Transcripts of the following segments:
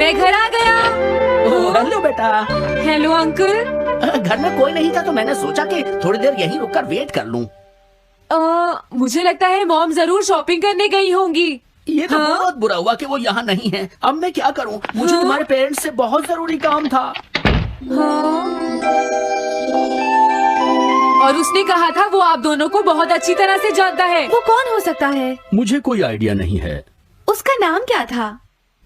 मैं घर आ गया। ओह, हेलो बेटा। Hello uncle. घर में कोई नहीं था तो मैंने सोचा कि थोड़ी देर यहीं रुककर वेट कर लूं। मुझे लगता है मॉम जरूर शॉपिंग करने गई होंगी। ये तो हाँ? बहुत बुरा हुआ कि वो यहाँ नहीं है। अब मैं क्या करूं? मुझे तुम्हारे पेरेंट्स से बहुत जरूरी काम था। हाँ? और उसने कहा था वो आप दोनों को बहुत अच्छी तरह से जानता है। वो कौन हो सकता है? मुझे कोई आइडिया नहीं है। उसका नाम क्या था?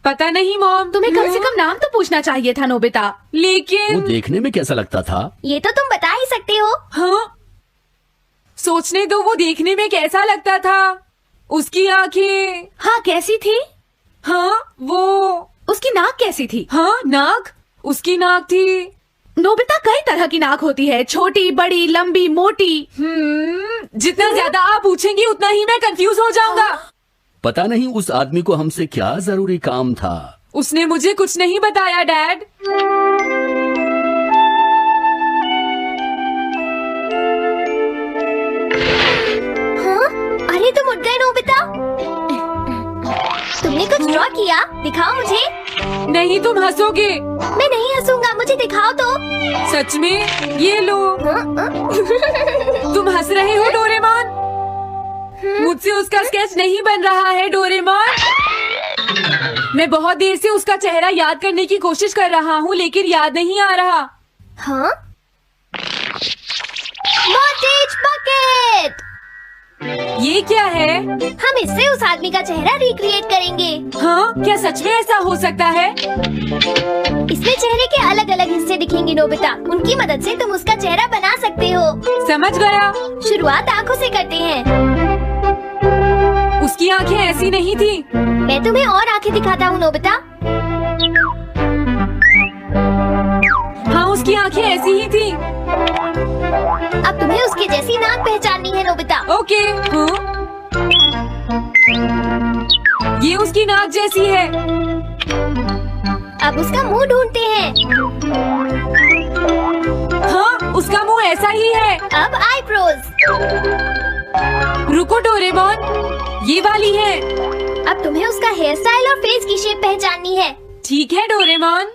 पता नहीं मॉम। तुम्हें कम से कम नाम तो पूछना चाहिए था नोबिता। वो लेकिन देखने में कैसा लगता था? ये तो तुम बता ही सकते हो। हाँ, सोचने दो वो देखने में कैसा लगता था। उसकी आंखें। हाँ, कैसी थी? हाँ, वो। उसकी नाक कैसी थी? हाँ, नाक। उसकी नाक थी। नोबिता, कई तरह की नाक होती है, छोटी, बड़ी, लंबी, मोटी। जितना ज्यादा आप पूछेंगी उतना ही मैं कंफ्यूज हो जाऊंगा। पता नहीं उस आदमी को हमसे क्या जरूरी काम था। उसने मुझे कुछ नहीं बताया डैड। हाँ? अरे तुम उठ गए नोबिता। तुमने कुछ ड्रॉ किया? दिखाओ मुझे। नहीं, तुम हंसोगे। मैं नहीं हंसूंगा, मुझे दिखाओ तो। सच में? ये लो। तुम हंस रहे हो डोरेमोन? मुझसे उसका स्केच नहीं बन रहा है डोरेमोन। मैं बहुत देर से उसका चेहरा याद करने की कोशिश कर रहा हूँ लेकिन याद नहीं आ रहा। हाँ? मॉर्टिज बकेट। ये क्या है? हम इससे उस आदमी का चेहरा रिक्रिएट करेंगे। हाँ, क्या सच में ऐसा हो सकता है? इसमें चेहरे के अलग अलग हिस्से दिखेंगे नोबिता। उनकी मदद से तुम उसका चेहरा बना सकते हो। समझ गया। शुरुआत आंखों से करते हैं। उसकी आंखें ऐसी नहीं थी। मैं तुम्हें और आंखें दिखाता हूँ नोबिता। हाँ, उसकी आंखें ऐसी ही थी। अब तुम्हें उसके जैसी नाक पहचाननी है नोबिता। ओके। हाँ? ये उसकी नाक जैसी है। अब उसका मुंह ढूंढते हैं। हाँ, उसका मुंह ऐसा ही है। अब आईब्रोज। रुको डोरेमोन, ये वाली है। अब तुम्हें उसका हेयर स्टाइल और फेस की शेप पहचाननी है। ठीक है डोरेमोन।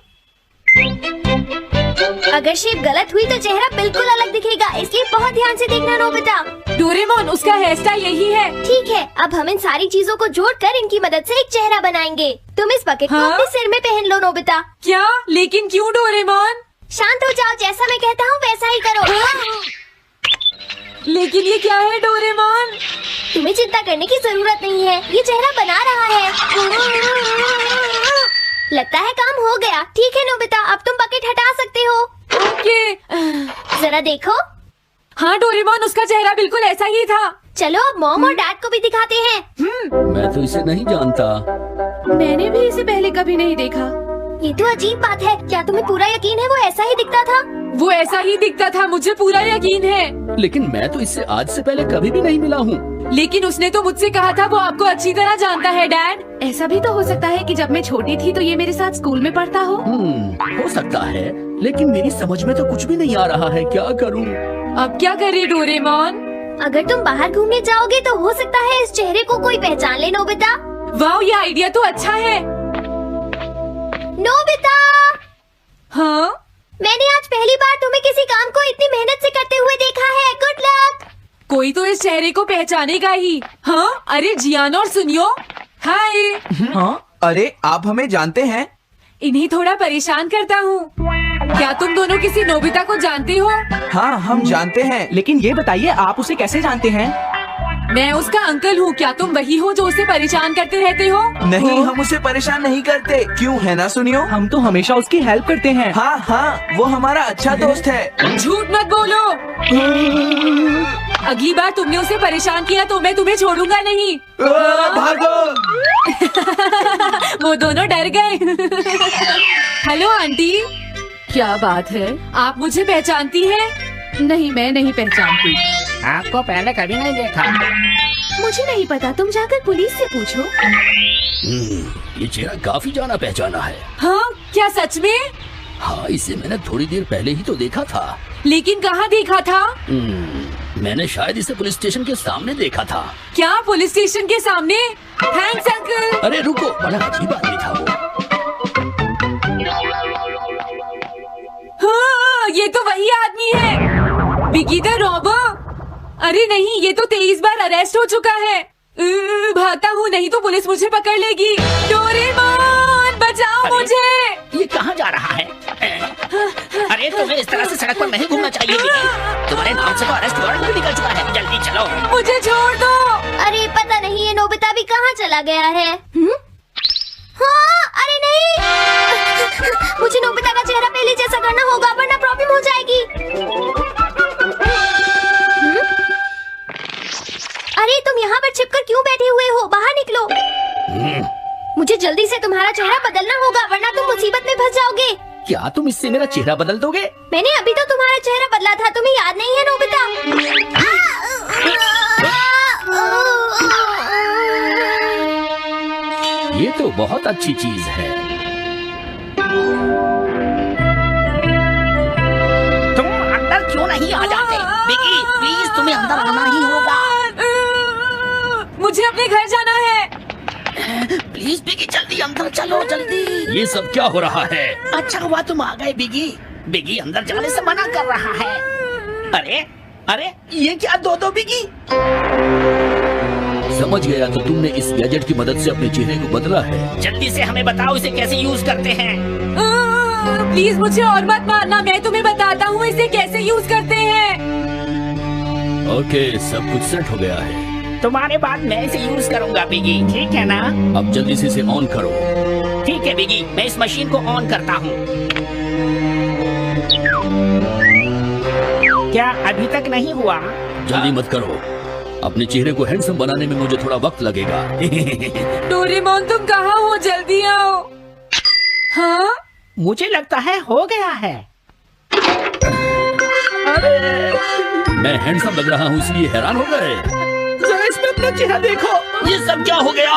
अगर शेप गलत हुई तो चेहरा बिल्कुल अलग दिखेगा, इसलिए बहुत ध्यान से देखना नोबिता। डोरेमोन, उसका हेयर स्टाइल यही है। ठीक है, अब हम इन सारी चीजों को जोड़कर इनकी मदद से एक चेहरा बनाएंगे। तुम इस बकेट को हाँ? अपने सिर में पहन लो नोबिता। क्या? लेकिन क्यों डोरेमोन? शांत हो जाओ, जैसा मैं कहता हूँ वैसा ही करो। लेकिन ये क्या है डोरेमोन? तुम्हें चिंता करने की जरूरत नहीं है, ये चेहरा बना रहा है। लगता है काम हो गया। ठीक है नोबिता, अब तुम बकेट हटा सकते हो। ओके। जरा देखो। हाँ डोरेमोन, उसका चेहरा बिल्कुल ऐसा ही था। चलो अब मॉम और डैड को भी दिखाते हैं। मैं तो इसे नहीं जानता। मैंने भी इसे पहले कभी नहीं देखा। ये तो अजीब बात है। क्या तुम्हें पूरा यकीन है वो ऐसा ही दिखता था? वो ऐसा ही दिखता था, मुझे पूरा यकीन है। लेकिन मैं तो इससे आज से पहले कभी भी नहीं मिला हूँ। लेकिन उसने तो मुझसे कहा था वो आपको अच्छी तरह जानता है डैड। ऐसा भी तो हो सकता है कि जब मैं छोटी थी तो ये मेरे साथ स्कूल में पढ़ता हो। हो सकता है, लेकिन मेरी समझ में तो कुछ भी नहीं आ रहा है। क्या करूँ? अब क्या करे डोरेमोन? अगर तुम बाहर घूमने जाओगे तो हो सकता है इस चेहरे को कोई पहचान ले नोबिता। वाह, ये आइडिया तो अच्छा है। नोबिता, हाँ? मैंने आज पहली बार तुम्हें किसी काम को इतनी मेहनत से करते हुए देखा है। Good luck. कोई तो इस चेहरे को पहचानेगा ही। हाँ? अरे जियान और सुनियो, हाय। हाँ? अरे आप हमें जानते हैं? इन्हें थोड़ा परेशान करता हूँ। क्या तुम दोनों किसी नोबिता को जानते हो? हाँ, हम जानते हैं, लेकिन ये बताइए आप उसे कैसे जानते हैं? मैं उसका अंकल हूँ। क्या तुम वही हो जो उसे परेशान करते रहते हो? नहीं, हम उसे परेशान नहीं करते। क्यों, है ना सुनियो? हम तो हमेशा उसकी हेल्प करते हैं। हाँ हाँ, वो हमारा अच्छा दोस्त है। झूठ मत बोलो। अगली बार तुमने उसे परेशान किया तो मैं तुम्हें छोड़ूंगा नहीं। भागो। वो दोनों डर गए। हेलो आंटी, क्या बात है? आप मुझे पहचानती हैं? नहीं, मैं नहीं पहचानती। आपको पहले कभी नहीं देखा। मुझे नहीं पता, तुम जाकर पुलिस से पूछो। ये चेहरा काफी जाना पहचाना है। हाँ? क्या सच में? हाँ, इसे मैंने थोड़ी देर पहले ही तो देखा था। लेकिन कहाँ देखा था? मैंने शायद इसे पुलिस स्टेशन के सामने देखा था। क्या पुलिस स्टेशन के सामने? Thanks uncle. अरे रुको, बड़ा अजीब आदमी था वो। बिगी द रॉबर। अरे नहीं, ये तो 23 बार अरेस्ट हो चुका है। भागता हूँ, नहीं तो पुलिस मुझे पकड़ लेगी। डोरेमोन बचाओ मुझे। ये कहाँ जा रहा है? अरे तुम्हें इस तरह से सड़क पर नहीं घूमना चाहिए बिगी। तुम्हारे नाम से तो अरेस्ट वारंट भी निकल चुका है। जल्दी चलो। मुझे छोड़ दो। अरे पता नहीं ये नोबिता भी कहाँ चला गया है। हाँ, अरे नहीं मुझे नोबिता का चेहरा पहले जैसा करना होगा वरना प्रॉब्लम हो जाएगी। अरे तुम यहाँ पर छिपकर क्यों बैठे हुए हो? बाहर निकलो। मुझे जल्दी से तुम्हारा चेहरा बदलना होगा वरना तुम मुसीबत में फंस जाओगे। क्या तुम इससे मेरा चेहरा बदल दोगे? मैंने अभी तो तुम्हारा चेहरा बदला था, तुम्हें याद नहीं है नोबिता? ये तो बहुत अच्छी चीज है। तुम अंदर क्यों नहीं आ जाते? बिगी प्लीज, तुम्हें अंदर आना ही होगा। मुझे अपने घर जाना है। प्लीज बिगी जल्दी अंदर चलो, जल्दी। ये सब क्या हो रहा है? अच्छा हुआ तुम आ गए बिगी। बिगी अंदर जाने से मना कर रहा है। अरे अरे ये क्या दो बिगी? समझ गया, तो तुमने इस गैजेट की मदद से अपने चेहरे को बदला है। जल्दी से हमें बताओ इसे कैसे यूज करते हैं। प्लीज मुझे और मत मारना, मैं तुम्हें बताता हूँ इसे कैसे यूज करते हैं। ओके, सब कुछ सेट हो गया है। तुम्हारे बाद मैं इसे यूज करूंगा बिगी, ठीक है ना? अब जल्दी से इसे ऑन करो। ठीक है बिगी, मैं इस मशीन को ऑन करता हूँ। क्या अभी तक नहीं हुआ? जल्दी मत करो, अपने चेहरे को हैंडसम बनाने में मुझे थोड़ा वक्त लगेगा। डोरेमोन तुम कहाँ हो? जल्दी आओ। हाँ, मुझे लगता है हो गया है। अरे मैं हैंडसम लग रहा हूँ इसलिए हैरान हो गए। जरा इसमें अपना चेहरा देखो। ये सब क्या हो गया?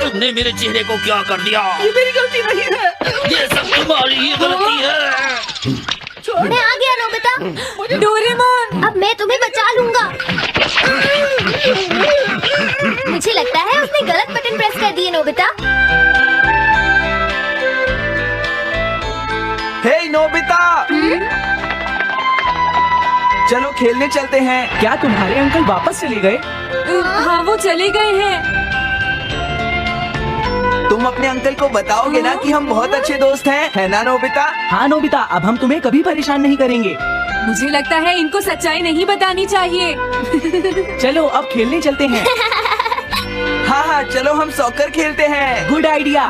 तुमने मेरे चेहरे को क्या कर दिया? ये मेरी गलती नहीं है, ये सब तुम्हारी ही गलती है। मैं आ गया नोबिता। डोरेमोन अब मैं तुम्हें बचा लूंगा। मुझे लगता है उसने गलत बटन प्रेस कर दिए नोबिता। हे नोबिता, चलो खेलने चलते हैं। क्या तुम्हारे अंकल वापस चले गए? हाँ, वो चले गए हैं। तुम अपने अंकल को बताओगे ना कि हम बहुत अच्छे दोस्त हैं, है ना नोबिता? हाँ नोबिता, अब हम तुम्हें कभी परेशान नहीं करेंगे। मुझे लगता है इनको सच्चाई नहीं बतानी चाहिए। चलो अब खेलने चलते हैं। हाँ हाँ, चलो हम सॉकर खेलते हैं। Good idea.